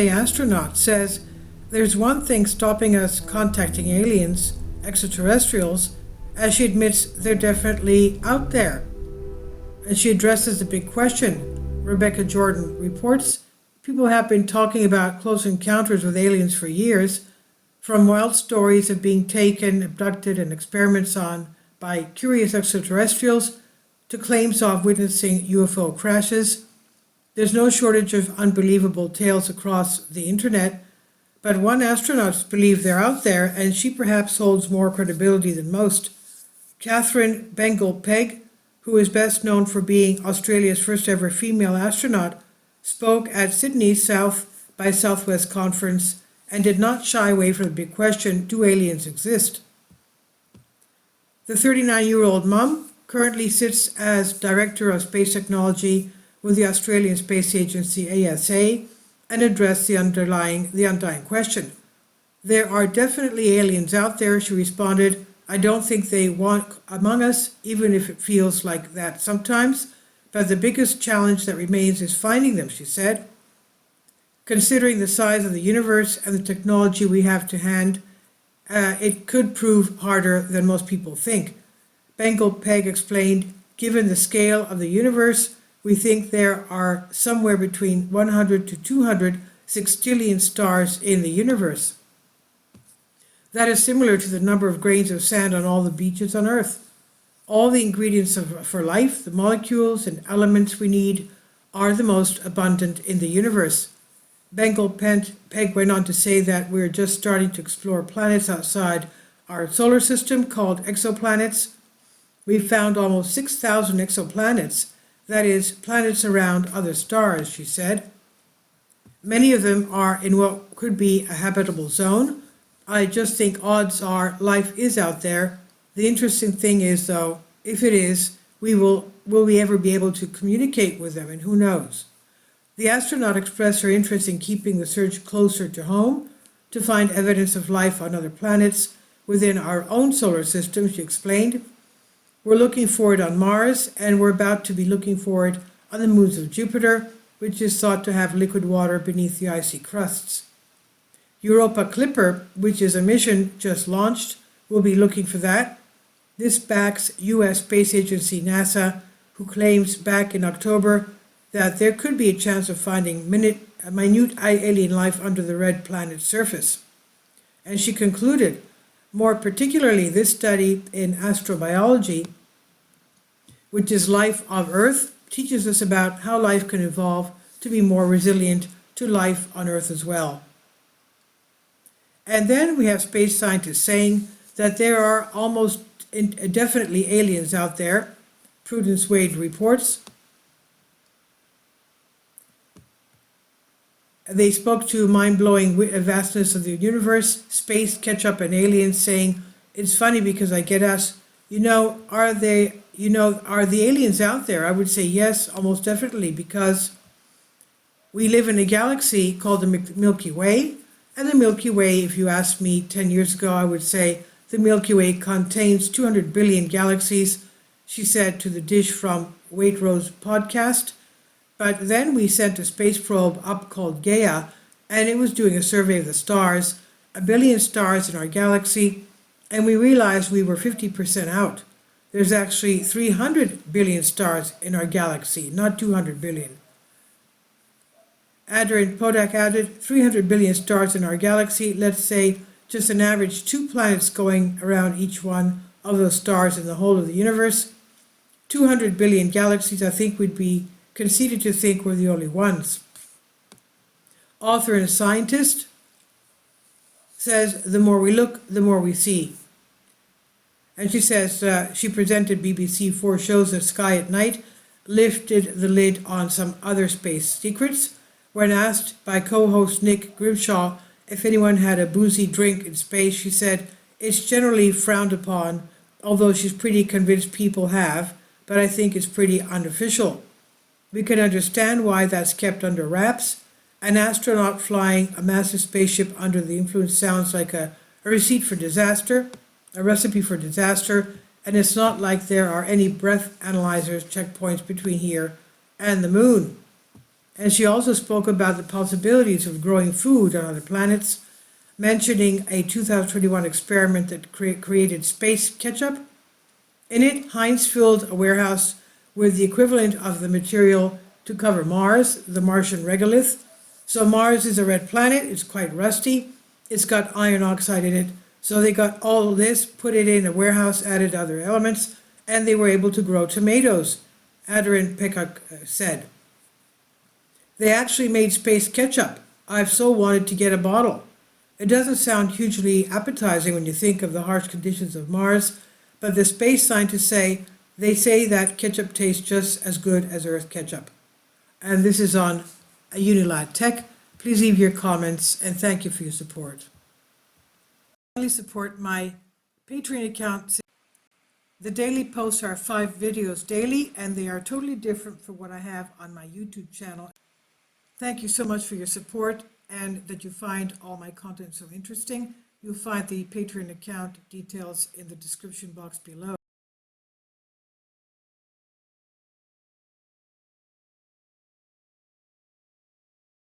Astronaut, says there's one thing stopping us contacting aliens, extraterrestrials, as she admits they're definitely out there. And she addresses the big question. Rebecca Jordan reports, people have been talking about close encounters with aliens for years, from wild stories of being taken, abducted, and experiments on by curious extraterrestrials to claims of witnessing UFO crashes. There's no shortage of unbelievable tales across the internet, but one astronaut believes they're out there, and she perhaps holds more credibility than most. Catherine Bengal-Pegg, who is best known for being Australia's first ever female astronaut, spoke at Sydney's South by Southwest conference and did not shy away from the big question, do aliens exist? The 39-year-old mum currently sits as Director of Space Technology with the Australian Space Agency ASA and addressed the undying question. There are definitely aliens out there, she responded. I don't think they walk among us, even if it feels like that sometimes, but the biggest challenge that remains is finding them, she said. Considering the size of the universe and the technology we have to hand, it could prove harder than most people think. Bengal-Pegg explained, given the scale of the universe, we think there are somewhere between 100 to 200 sextillion stars in the universe. That is similar to the number of grains of sand on all the beaches on Earth. All the ingredients for life, the molecules and elements we need, are the most abundant in the universe. Bengal-Pegg went on to say that we're just starting to explore planets outside our solar system called exoplanets. We've found almost 6,000 exoplanets, that is, planets around other stars, she said. Many of them are in what could be a habitable zone. I just think odds are life is out there. The interesting thing is, though, if it is, will we ever be able to communicate with them, and who knows? The astronaut expressed her interest in keeping the search closer to home, to find evidence of life on other planets within our own solar system, she explained. We're looking for it on Mars, and we're about to be looking for it on the moons of Jupiter, which is thought to have liquid water beneath the icy crusts. Europa Clipper, which is a mission just launched, will be looking for that. This backs U.S. Space Agency NASA, who claims back in October that there could be a chance of finding minute alien life under the red planet's surface. And she concluded, more particularly this study in astrobiology, which is life of Earth, teaches us about how life can evolve to be more resilient to life on Earth as well. And then we have space scientists saying that there are almost definitely aliens out there. Prudence Wade reports. They spoke to mind-blowing vastness of the universe, space, ketchup, and aliens, saying, it's funny because I get asked, are the aliens out there? I would say yes, almost definitely, because we live in a galaxy called the Milky Way, and the Milky Way, if you asked me 10 years ago, I would say the Milky Way contains 200 billion galaxies, she said to the Dish from Waitrose podcast. But then we sent a space probe up called Gaia, and it was doing a survey of the stars, 1 billion stars in our galaxy, and we realized we were 50% out. There's actually 300 billion stars in our galaxy, not 200 billion. Adrian Podak added, 300 billion stars in our galaxy, let's say just an average 2 planets going around each one of those stars in the whole of the universe. 200 billion galaxies, I think we'd be conceited to think we're the only ones. Author and scientist says, the more we look, the more we see. And she says she presented BBC 4 shows of Sky at Night, lifted the lid on some other space secrets. When asked by co-host Nick Grimshaw if anyone had a boozy drink in space, she said, it's generally frowned upon, although she's pretty convinced people have, but I think it's pretty unofficial. We can understand why that's kept under wraps. An astronaut flying a massive spaceship under the influence sounds like a recipe for disaster, and it's not like there are any breath analyzers checkpoints between here and the moon. And she also spoke about the possibilities of growing food on other planets, mentioning a 2021 experiment that created space ketchup. In it, Heinz filled a warehouse with the equivalent of the material to cover Mars, the Martian regolith. So Mars is a red planet, it's quite rusty, it's got iron oxide in it. So they got all this, put it in a warehouse, added other elements, and they were able to grow tomatoes, Adrian Peckok said. They actually made space ketchup. I've so wanted to get a bottle. It doesn't sound hugely appetizing when you think of the harsh conditions of Mars, but the space scientists say that ketchup tastes just as good as Earth ketchup. And this is on Unilad Tech. Please leave your comments and thank you for your support. Finally, support my Patreon account. The daily posts are 5 videos daily, and they are totally different from what I have on my YouTube channel. Thank you so much for your support and that you find all my content so interesting. You'll find the Patreon account details in the description box below.